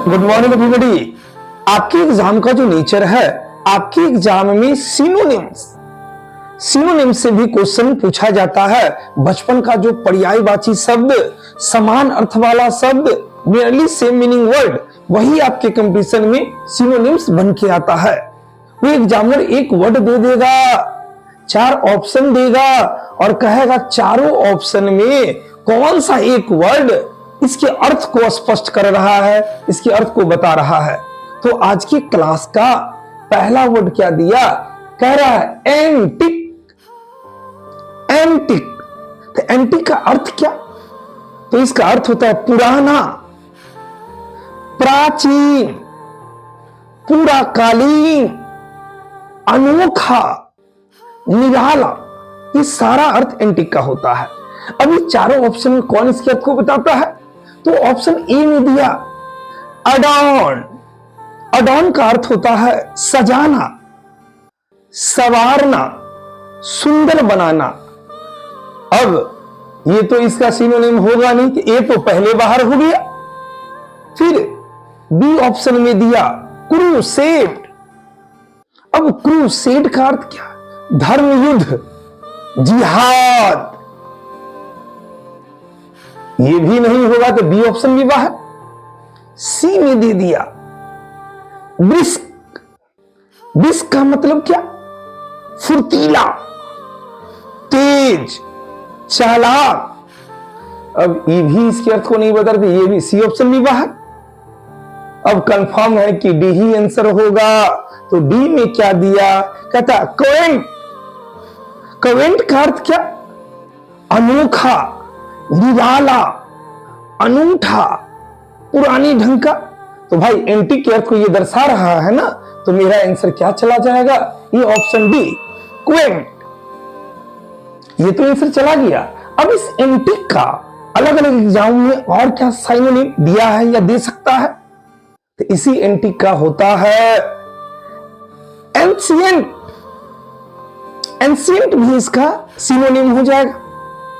Good morning everybody. आपके exam का जो नेचर है, आपके एग्जाम में सिनोनिम्स से भी क्वेश्चन पूछा जाता है। बचपन का जो पर्यायवाची शब्द, समान अर्थ वाला शब्द, नियरली सेम मीनिंग वर्ड, वही आपके कंपटीशन में सिनोनिम्स बन के आता है। वो एग्जामिनर एक वर्ड दे देगा, 4 ऑप्शन देगा और कहेगा चारों ऑप्शन में कौन सा एक वर्ड इसके अर्थ को स्पष्ट कर रहा है, इसके अर्थ को बता रहा है। तो आज की क्लास का पहला वर्ड क्या दिया, कह रहा है एंटिक। एंटिक, तो एंटिक का अर्थ क्या? तो इसका अर्थ होता है पुराना, प्राचीन, पुराकालीन, अनोखा, निराला। ये सारा अर्थ एंटिक का होता है। अब ये चारों ऑप्शन में कौन इसके अर्थ को बताता है? तो ऑप्शन ए में दिया अडॉर्न। अडॉर्न का अर्थ होता है सजाना, संवारना, सुंदर बनाना। अब ये तो इसका सिनोनिम होगा नहीं कि ए तो पहले बाहर हो गया। फिर बी ऑप्शन में दिया क्रूसेड। अब क्रूसेड का अर्थ क्या? धर्म युद्ध, जिहाद। ये भी नहीं होगा तो बी ऑप्शन भी बाहर। सी में दे दिया ब्रिस्क। ब्रिस्क का मतलब क्या? फुर्तीला, तेज, चालाक। अब ये भी इसके अर्थ को नहीं बताते, ये भी सी ऑप्शन भी बाहर। अब कंफर्म है कि डी ही आंसर होगा। तो डी में क्या दिया, कहता क्वेंट। क्वेंट का अर्थ क्या? अनोखा, निराला, अनूठा, पुरानी ढंग का। तो भाई एंटिक के अर्थ को ये दर्शा रहा है ना, तो मेरा आंसर क्या चला जाएगा? ये ऑप्शन डी, क्वेंट। ये तो आंसर चला गया। अब इस एंटिक का अलग अलग एग्जाम में और क्या सिनोनिम दिया है या दे सकता है? तो इसी एंटिक का होता है एंशिएंट। एंशिएंट भी इसका सिनोनिम हो जाएगा,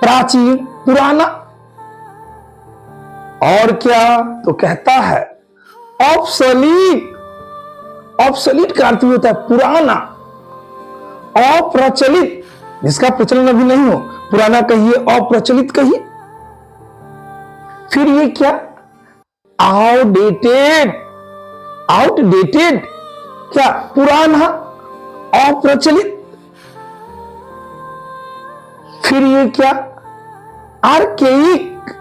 प्राचीन, पुराना। और क्या? तो कहता है ऑब्सोलीट। ऑब्सोलीट का अर्थ होता है पुराना, अप्रचलित, जिसका प्रचलन अभी नहीं हो, पुराना कहिए, अप्रचलित कहिए। फिर ये क्या? आउटडेटेड। आउटडेटेड क्या? पुराना, अप्रचलित। फिर ये क्या? आर्केइक।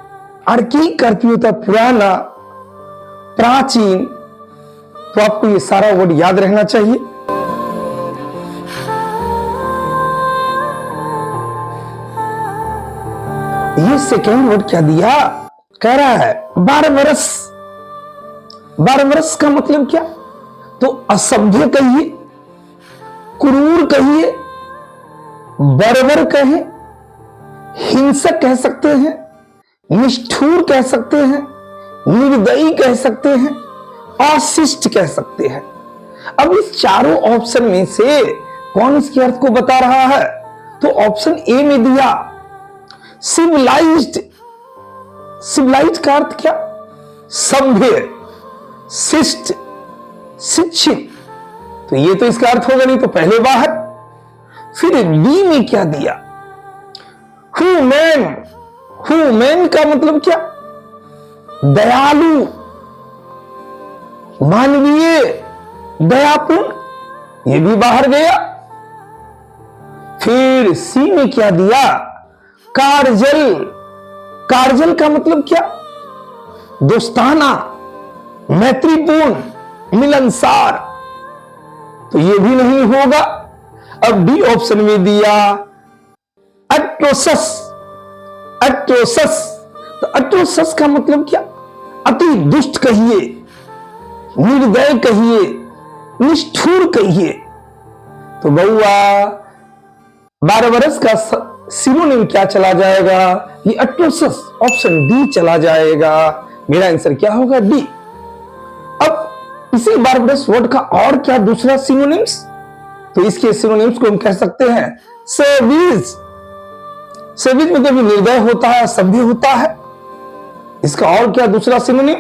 आर्केइक का अर्थ होता है पुराना, प्राचीन। तो आपको ये सारा वर्ड याद रहना चाहिए। ये सेकेंड वर्ड क्या दिया, कह रहा है बारबरस। बारबरस का मतलब क्या? तो असभ्य कहिए, क्रूर कहिए, बर्बर कहे, हिंसक कह सकते हैं, निष्ठुर कह सकते हैं, निर्दयी कह सकते हैं, अशिष्ट कह सकते हैं। अब इस चारों ऑप्शन में से कौन इसके अर्थ को बता रहा है? तो ऑप्शन ए में दिया सिविलाइज्ड। सिविलाइज्ड का अर्थ क्या? सभ्य, शिष्ट, शिक्षित। तो ये तो इसका अर्थ होगा नहीं, तो पहले बाहर। फिर बी में क्या दिया, ह्यूमन। ह्यूमन का मतलब क्या? दयालु, मानवीय, दयापूर्ण। ये भी बाहर गया। फिर सी में क्या दिया, कारजल। कारजल का मतलब क्या? दोस्ताना, मैत्रीपूर्ण, मिलनसार। तो ये भी नहीं होगा। अब डी ऑप्शन में दिया एट्रोसस। एट्रोसस, तो एट्रोसस का मतलब क्या? अति दुष्ट कहिए, निर्दय कहिए, निष्ठुर कहिए। तो बउआ बारबरस का सिनोनिम क्या चला जाएगा? ये एट्रोसस, ऑप्शन डी चला जाएगा। मेरा आंसर क्या होगा? डी। अब इसी बारबरस वर्ड का और क्या दूसरा सिनोनिम्स? तो इसके सिनोनिम्स को हम कह सकते हैं सेविज। सेविज मतलब निर्दय होता है, सभ्य होता है। इसका और क्या दूसरा सिनोनिम?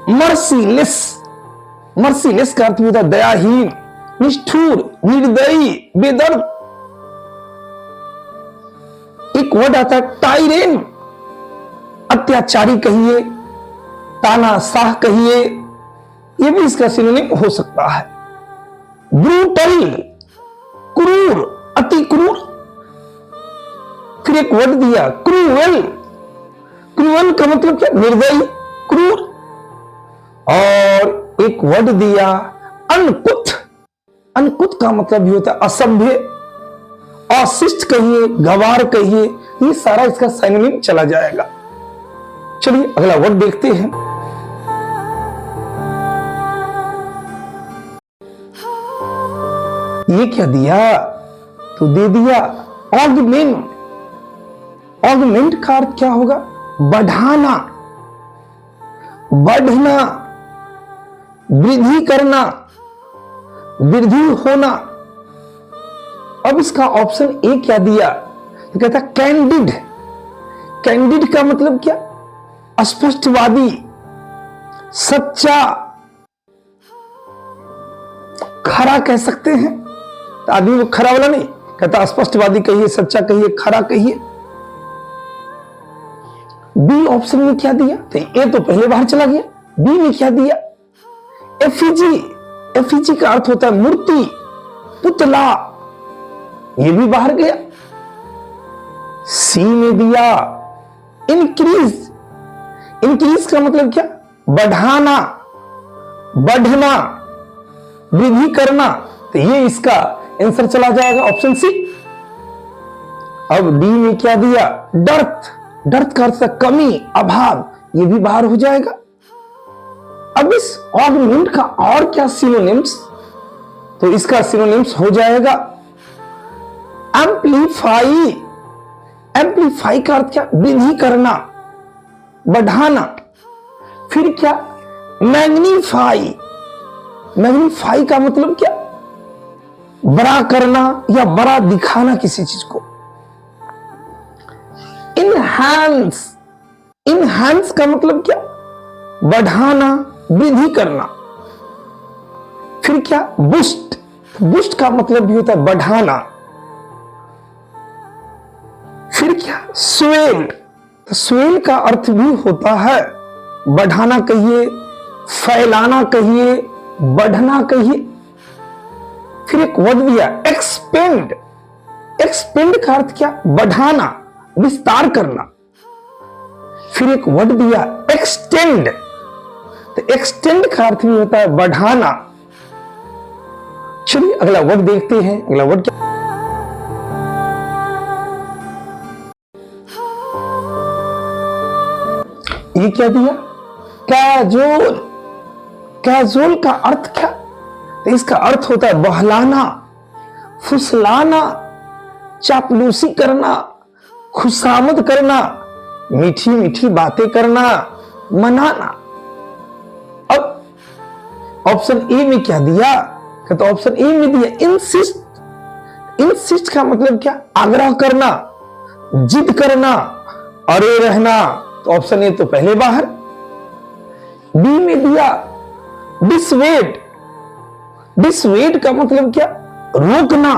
मर्सीलेस, मर्सीलेस का अर्थ भी होता है दयाहीन, निष्ठुर, निर्दयी, बेदर्द। एक वर्ड आता है टाइरेन, अत्याचारी कहिए, तानाशाह कहिए, यह भी इसका सिनोनिम हो सकता है। ब्रूटल, क्रूर, अति क्रूर। फिर एक वर्ड दिया क्रूएल, क्रूएल का मतलब क्या? निर्दयी, क्रूर। और एक वर्ड दिया अनकुत, अनकुत का मतलब भी होता है असभ्य, अशिष्ट कहिए, गवार कहिए, ये सारा इसका सिनोनिम चला जाएगा। चलिए अगला वर्ड देखते हैं। ये क्या दिया? तो दे दिया ऑगमेंट। ऑगमेंट का अर्थ क्या होगा? बढ़ाना, बढ़ना, वृद्धि करना, वृद्धि होना। अब इसका ऑप्शन ए क्या दिया? तो कहता कैंडिड। कैंडिड का मतलब क्या? स्पष्टवादी, सच्चा, खरा कह सकते हैं। तो आदमी वो खरा वाला नहीं कहता, स्पष्टवादी कहिए, सच्चा कहिए, खरा कहिए। बी ऑप्शन में क्या दिया? तो ए तो पहले बाहर चला गया। बी में क्या दिया? एफिजी। एफिजी का अर्थ होता है मूर्ति, पुतला, ये भी बाहर गया। सी में दिया इंक्रीज। इंक्रीज का मतलब क्या? बढ़ाना, बढ़ना, वृद्धि करना। तो ये इसका आंसर चला जाएगा ऑप्शन सी। अब डी में क्या दिया? डर्थ। डर्थ का अर्थ कमी, अभाव, ये भी बाहर हो जाएगा। अब इस ऑगमेंट का और क्या सिनोनिम्स? तो इसका सिनोनिम्स हो जाएगा एम्पलीफाई। एम्पलीफाई का अर्थ क्या? वृद्धि करना, बढ़ाना। फिर क्या? मैग्नीफाई। मैग्नीफाई का मतलब क्या? बड़ा करना या बड़ा दिखाना किसी चीज को। इनहैंस। इनहैंस का मतलब क्या? बढ़ाना, वृद्धि करना। फिर क्या? बूस्ट। बूस्ट का मतलब भी होता है बढ़ाना। फिर क्या? स्वेल। तो स्वेल का अर्थ भी होता है बढ़ाना कहिए, फैलाना कहिए, बढ़ना कहिए। फिर एक वर्ड दिया एक्सपेंड। एक्सपेंड का अर्थ क्या? बढ़ाना, विस्तार करना। फिर एक वर्ड दिया एक्सटेंड। तो एक्सटेंड का अर्थ भी होता है बढ़ाना। चलिए अगला वर्ड देखते हैं। अगला वर्ड क्या? ये क्या दिया? कैजुअल। कैजुअल का अर्थ क्या? तो इसका अर्थ होता है बहलाना, फुसलाना, चापलूसी करना, खुशामद करना, मीठी मीठी बातें करना, मनाना। अब ऑप्शन ए में क्या दिया? तो ऑप्शन ए में दिया इंसिस्ट। इंसिस्ट का मतलब क्या? आग्रह करना, जिद करना, अरे रहना। तो ऑप्शन ए तो पहले बाहर। बी में दिया डिसवेड। डिसवेड का मतलब क्या? रोकना,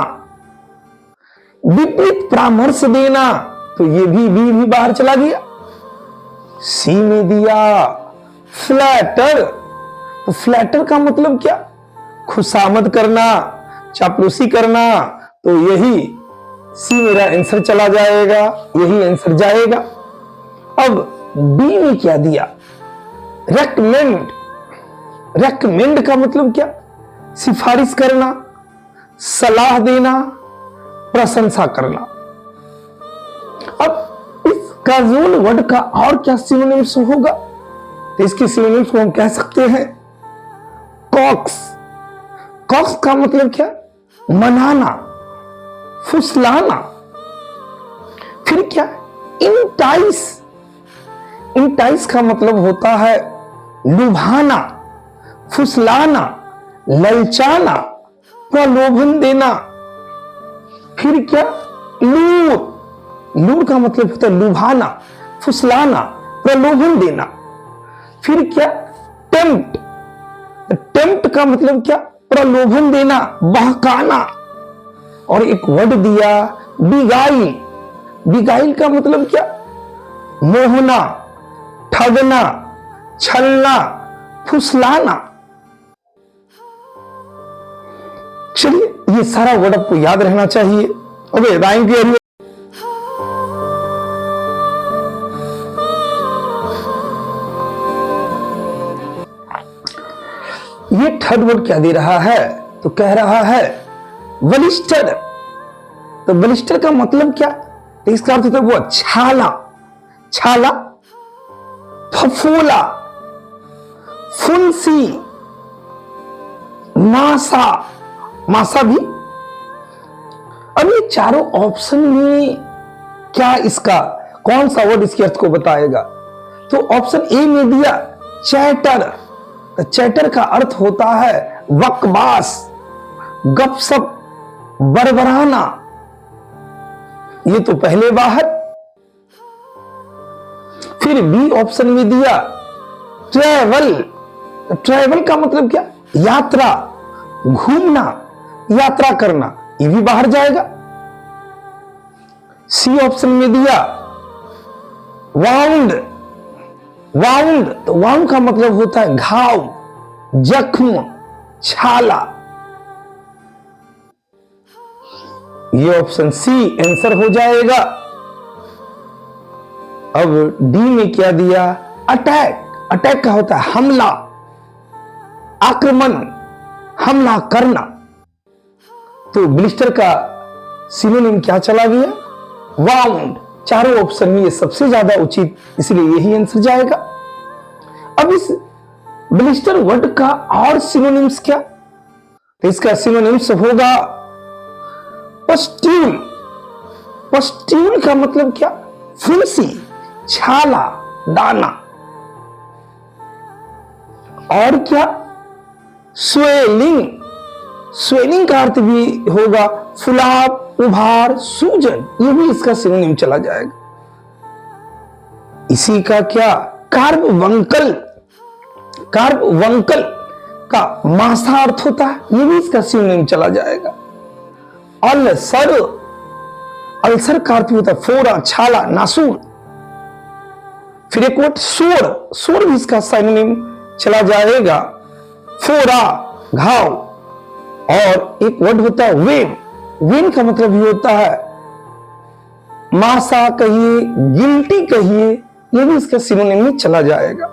विपरीत परामर्श देना। तो ये भी बाहर चला गया। सी में दिया फ्लैटर। तो फ्लैटर का मतलब क्या? खुशामद करना, चापलूसी करना। तो यही सी मेरा आंसर चला जाएगा, यही आंसर जाएगा। अब बी में क्या दिया? रेकमेंड। रेकमेंड का मतलब क्या? सिफारिश करना, सलाह देना, प्रशंसा करना। अब इस कैजुअल वर्ड का और क्या सिनोनिम्स होगा? तो इसके सिनोनिम्स को हम कह सकते हैं कॉक्स। कॉक्स का मतलब क्या? मनाना, फुसलाना। फिर क्या? इंटाइस। इंटाइस का मतलब होता है लुभाना, फुसलाना, ललचाना, प्रलोभन देना। फिर क्या? लूर। लूर का मतलब होता है लुभाना, फुसलाना, प्रलोभन देना। फिर क्या? टेम्प्ट, टेम्प्ट का मतलब क्या? प्रलोभन देना, बहकाना। और एक वर्ड दिया बिगाइल, बिगाइल का मतलब क्या? मोहना, ठगना, छलना, फुसलाना। चलिए ये सारा वर्ड आपको याद रहना चाहिए। Okay, rhyme clear? ये थर्ड वर्ड क्या दे रहा है? तो कह रहा है बलिस्टर। तो बलिस्टर का मतलब क्या? तो इसका अर्थ होता है वो छाला, छाला, फफोला, फुंसी, मासा, मासा भी। अब ये चारों ऑप्शन में क्या इसका कौन सा वर्ड इसके अर्थ को बताएगा? तो ऑप्शन ए में दिया चैटर। चैटर का अर्थ होता है बकवास, गपशप, बड़बड़ाना। ये तो पहले बाहर। फिर बी ऑप्शन में दिया ट्रैवल। ट्रैवल का मतलब क्या? यात्रा, घूमना, यात्रा करना। ये भी बाहर जाएगा। सी ऑप्शन में दिया वाउंड। वाउंड, तो वाउंड का मतलब होता है घाव, जख्म, छाला। ये ऑप्शन सी आंसर हो जाएगा। अब डी में क्या दिया? अटैक। अटैक का होता है हमला, आक्रमण, हमला करना। तो ब्लिस्टर का सिनोनिम क्या चला गया? वाउंड। चारों ऑप्शन में ये सबसे ज्यादा उचित, इसलिए यही आंसर जाएगा। अब इस ब्लिस्टर वर्ड का और सिनोनिम्स क्या? तो इसका सिनोनिम्स होगा पस्ट्यूल। पस्ट्यूल का मतलब क्या? फुंसी, छाला, दाना। और क्या? स्वेलिंग। स्वेलिंग का अर्थ भी होगा फुलाव, उभार, सूजन। ये भी इसका सिनोनिम चला जाएगा। इसी का क्या? कार्बवंकल। कार्बवंकल का मासा अर्थ होता है, ये भी इसका सिनोनिम चला जाएगा। अल्सर। अल्सर का अर्थ होता है फोड़ा, छाला, नासूर। फिर एक वर्ड सोर। सोर भी इसका सिनोनिम चला जाएगा, फोड़ा, घाव। और एक वर्ड होता है वेन। वेन का मतलब ये होता है मासा कहिए, गिल्टी कहिए, ये भी इसका सिनोनिम में चला जाएगा।